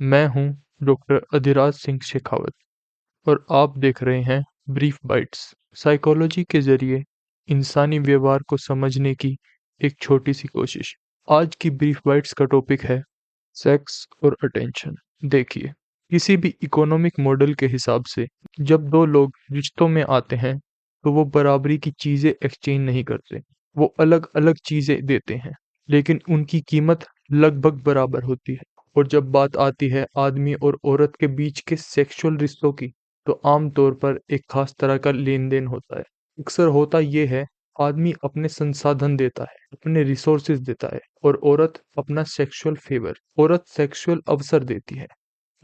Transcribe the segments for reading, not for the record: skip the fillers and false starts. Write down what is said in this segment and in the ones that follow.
मैं हूं डॉक्टर अधिराज सिंह शेखावत और आप देख रहे हैं ब्रीफ बाइट्स। साइकोलॉजी के जरिए इंसानी व्यवहार को समझने की एक छोटी सी कोशिश। आज की ब्रीफ बाइट्स का टॉपिक है सेक्स और अटेंशन। देखिए, किसी भी इकोनॉमिक मॉडल के हिसाब से जब दो लोग रिश्तों में आते हैं तो वो बराबरी की चीजें एक्सचेंज नहीं करते, वो अलग अलग चीजें देते हैं, लेकिन उनकी कीमत लगभग बराबर होती है। और जब बात आती है आदमी और औरत के बीच के सेक्सुअल रिश्तों की, तो आमतौर पर एक खास तरह का लेन देन होता है। अक्सर होता ये है, आदमी अपने संसाधन देता है, अपने रिसोर्सेज देता है, और औरत अपना सेक्सुअल फेवर, औरत सेक्सुअल अवसर देती है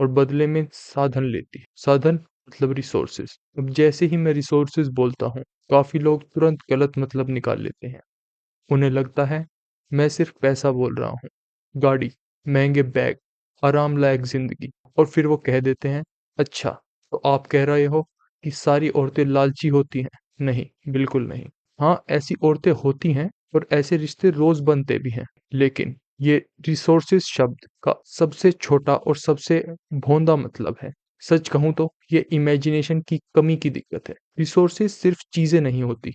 और बदले में साधन लेती है। साधन मतलब रिसोर्सेज। अब जैसे ही मैं रिसोर्सेज बोलता हूँ, काफी लोग तुरंत गलत मतलब निकाल लेते हैं। उन्हें लगता है मैं सिर्फ पैसा बोल रहा हूँ, गाड़ी, महंगे बैग, आरामदायक जिंदगी, और फिर वो कह देते हैं, अच्छा तो आप कह रहे हो कि सारी औरतें लालची होती हैं? नहीं, बिल्कुल नहीं। हाँ, ऐसी औरतें होती हैं और ऐसे रिश्ते रोज बनते भी हैं, लेकिन ये रिसोर्सेज शब्द का सबसे छोटा और सबसे भोंदा मतलब है। सच कहूँ तो ये इमेजिनेशन की कमी की दिक्कत है। रिसोर्सेज सिर्फ चीजें नहीं होती,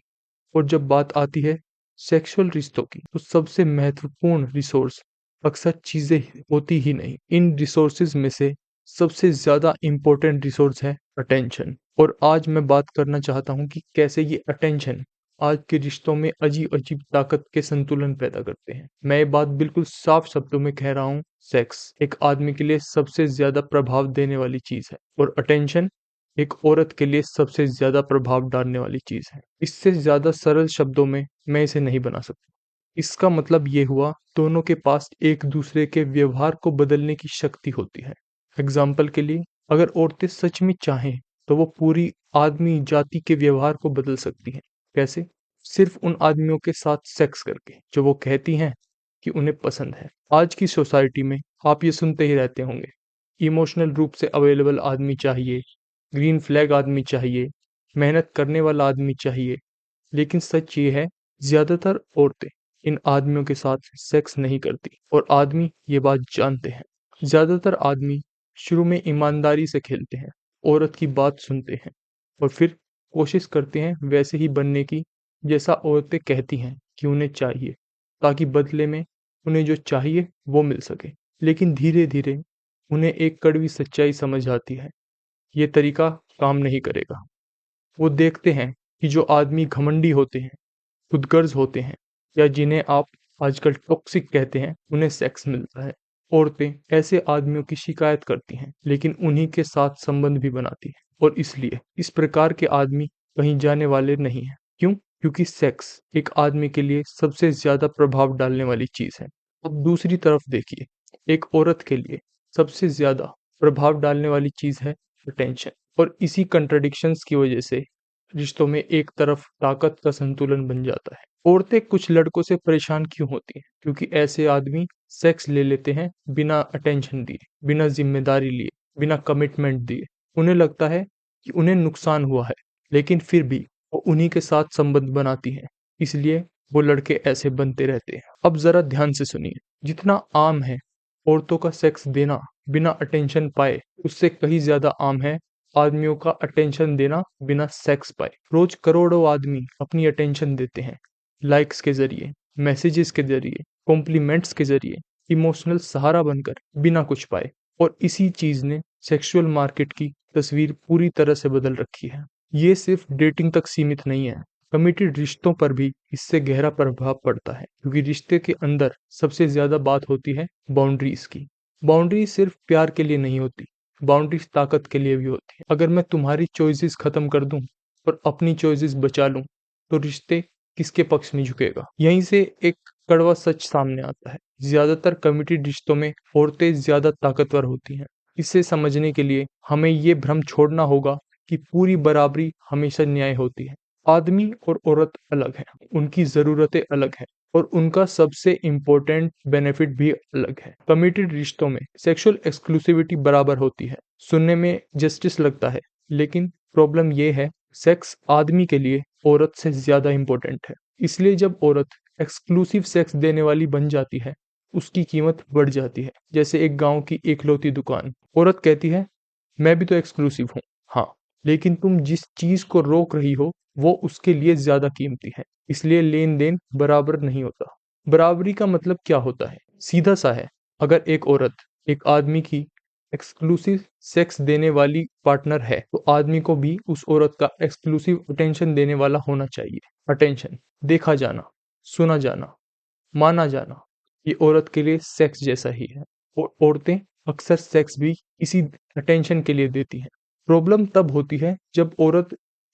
और जब बात आती है सेक्सुअल रिश्तों की, तो सबसे महत्वपूर्ण रिसोर्स अक्सर चीजें होती ही नहीं। इन रिसोर्सेज में से सबसे ज्यादा इंपॉर्टेंट रिसोर्स है अटेंशन। और आज मैं बात करना चाहता हूँ कि कैसे ये अटेंशन आज के रिश्तों में अजीब अजीब ताकत के संतुलन पैदा करते हैं। मैं ये बात बिल्कुल साफ शब्दों में कह रहा हूँ, सेक्स एक आदमी के लिए सबसे ज्यादा प्रभाव देने वाली चीज है, और अटेंशन एक औरत के लिए सबसे ज्यादा प्रभाव डालने वाली चीज है। इससे ज्यादा सरल शब्दों में मैं इसे नहीं बना सकता। इसका मतलब ये हुआ, दोनों के पास एक दूसरे के व्यवहार को बदलने की शक्ति होती है। एग्जाम्पल के लिए, अगर औरतें सच में चाहें तो वो पूरी आदमी जाति के व्यवहार को बदल सकती हैं। कैसे? सिर्फ उन आदमियों के साथ सेक्स करके जो वो कहती हैं कि उन्हें पसंद है। आज की सोसाइटी में आप ये सुनते ही रहते होंगे, इमोशनल रूप से अवेलेबल आदमी चाहिए, ग्रीन फ्लैग आदमी चाहिए, मेहनत करने वाला आदमी चाहिए। लेकिन सच ये है, ज्यादातर औरतें इन आदमियों के साथ सेक्स नहीं करती, और आदमी ये बात जानते हैं। ज्यादातर आदमी शुरू में ईमानदारी से खेलते हैं, औरत की बात सुनते हैं, और फिर कोशिश करते हैं वैसे ही बनने की जैसा औरतें कहती हैं कि उन्हें चाहिए, ताकि बदले में उन्हें जो चाहिए वो मिल सके। लेकिन धीरे धीरे उन्हें एक कड़वी सच्चाई समझ आती है, ये तरीका काम नहीं करेगा। वो देखते हैं कि जो आदमी घमंडी होते हैं, खुदगर्ज होते हैं, या जिन्हें आप आजकल टॉक्सिक कहते हैं, उन्हें सेक्स मिलता है। औरतें ऐसे आदमियों की शिकायत करती हैं, लेकिन उन्हीं के साथ संबंध भी बनाती हैं, और इसलिए इस प्रकार के आदमी कहीं जाने वाले नहीं हैं। क्यों? क्योंकि सेक्स एक आदमी के लिए सबसे ज्यादा प्रभाव डालने वाली चीज है। अब दूसरी तरफ देखिए, एक औरत के लिए सबसे ज्यादा प्रभाव डालने वाली चीज है अटेंशन। और इसी कंट्रडिक्शंस की वजह से रिश्तों में एक तरफ ताकत का संतुलन बन जाता है। औरतें कुछ लड़कों से परेशान क्यों होती हैं? क्योंकि ऐसे आदमी सेक्स ले लेते हैं बिना अटेंशन दिए, बिना जिम्मेदारी लिए, बिना कमिटमेंट दिए। उन्हें लगता है कि उन्हें नुकसान हुआ है, लेकिन फिर भी वो उन्हीं के साथ संबंध बनाती हैं। इसलिए वो लड़के ऐसे बनते रहते हैं। अब जरा ध्यान से सुनिए, जितना आम है औरतों का सेक्स देना बिना अटेंशन पाए, उससे कहीं ज्यादा आम है आदमियों का अटेंशन देना बिना सेक्स पाए। रोज करोड़ों आदमी अपनी अटेंशन देते हैं, लाइक्स के जरिए, मैसेजेस के जरिए, कॉम्प्लीमेंट्स के जरिए, इमोशनल सहारा बनकर, बिना कुछ पाए। और इसी चीज ने सेक्सुअल मार्केट की तस्वीर पूरी तरह से बदल रखी है। ये सिर्फ डेटिंग तक सीमित नहीं है, कमिटेड रिश्तों पर भी इससे गहरा प्रभाव पड़ता है, क्योंकि रिश्ते के अंदर सबसे ज्यादा बात होती है बाउंड्रीज की। बाउंड्री सिर्फ प्यार के लिए नहीं होती, बाउंड्रीज ताकत के लिए भी होती है। अगर मैं तुम्हारी चॉइसेस खत्म कर दूं और अपनी चॉइसेस बचा लूं, तो रिश्ते किसके पक्ष में झुकेगा? यहीं से एक कड़वा सच सामने आता है, ज्यादातर कमिटेड रिश्तों में औरतें ज्यादा ताकतवर होती हैं। इसे समझने के लिए हमें ये भ्रम छोड़ना होगा कि पूरी बराबरी हमेशा न्याय होती है। आदमी और औरत अलग हैं, उनकी जरूरतें अलग हैं, और उनका सबसे इम्पोर्टेंट बेनिफिट भी अलग है। कमिटेड रिश्तों में सेक्सुअल एक्सक्लूसिविटी बराबर होती है, सुनने में जस्टिस लगता है, लेकिन प्रॉब्लम ये है, सेक्स आदमी के लिए औरत से ज्यादा इम्पोर्टेंट है। इसलिए जब औरत एक्सक्लूसिव सेक्स देने वाली बन जाती है, उसकी कीमत बढ़ जाती है। जैसे एक गाँव की इकलौती दुकान, औरत कहती है, मैं भी तो एक्सक्लूसिव हूँ। हाँ, लेकिन तुम जिस चीज़ को रोक रही हो, वो उसके लिए ज़्यादा कीमती है। इसलिए लेन-देन बराबर नहीं होता। बराबरी का मतलब क्या होता है? सीधा-सा है, अगर एक औरत एक आदमी की एक्सक्लूसिव सेक्स देने वाली पार्टनर है, तो आदमी को भी उस औरत का एक्सक्लूसिव अटेंशन देने वाला होना चाहिए। अटेंशन, देखा जाना, सुना जाना, माना जाना, ये औरत के लिए सेक्स जैसा ही है। और औरतें अक्सर सेक्स भी इसी अटेंशन के लिए देती हैं। प्रॉब्लम तब होती है जब औरत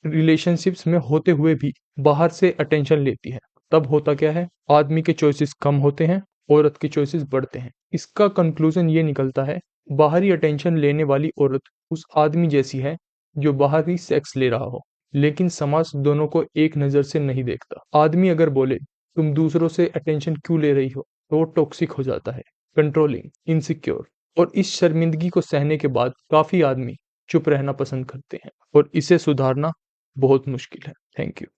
रिलेशनशिप्स में होते हुए भी बाहर से अटेंशन लेती है। तब होता क्या है, आदमी के चॉइसेस कम होते हैं, औरत के चॉइसेस बढ़ते हैं। इसका कंक्लूजन ये निकलता है, बाहरी अटेंशन लेने वाली औरत उस आदमी जैसी है जो बाहरी सेक्स ले रहा हो, लेकिन समाज दोनों को एक नज़र से नहीं देखता। आदमी अगर बोले, तुम दूसरों से अटेंशन क्यों ले रही हो, तो वो टॉक्सिक हो जाता है, कंट्रोलिंग, इनसिक्योर। और इस शर्मिंदगी को सहने के बाद काफ़ी आदमी चुप रहना पसंद करते हैं और इसे सुधारना बहुत मुश्किल है। Thank you.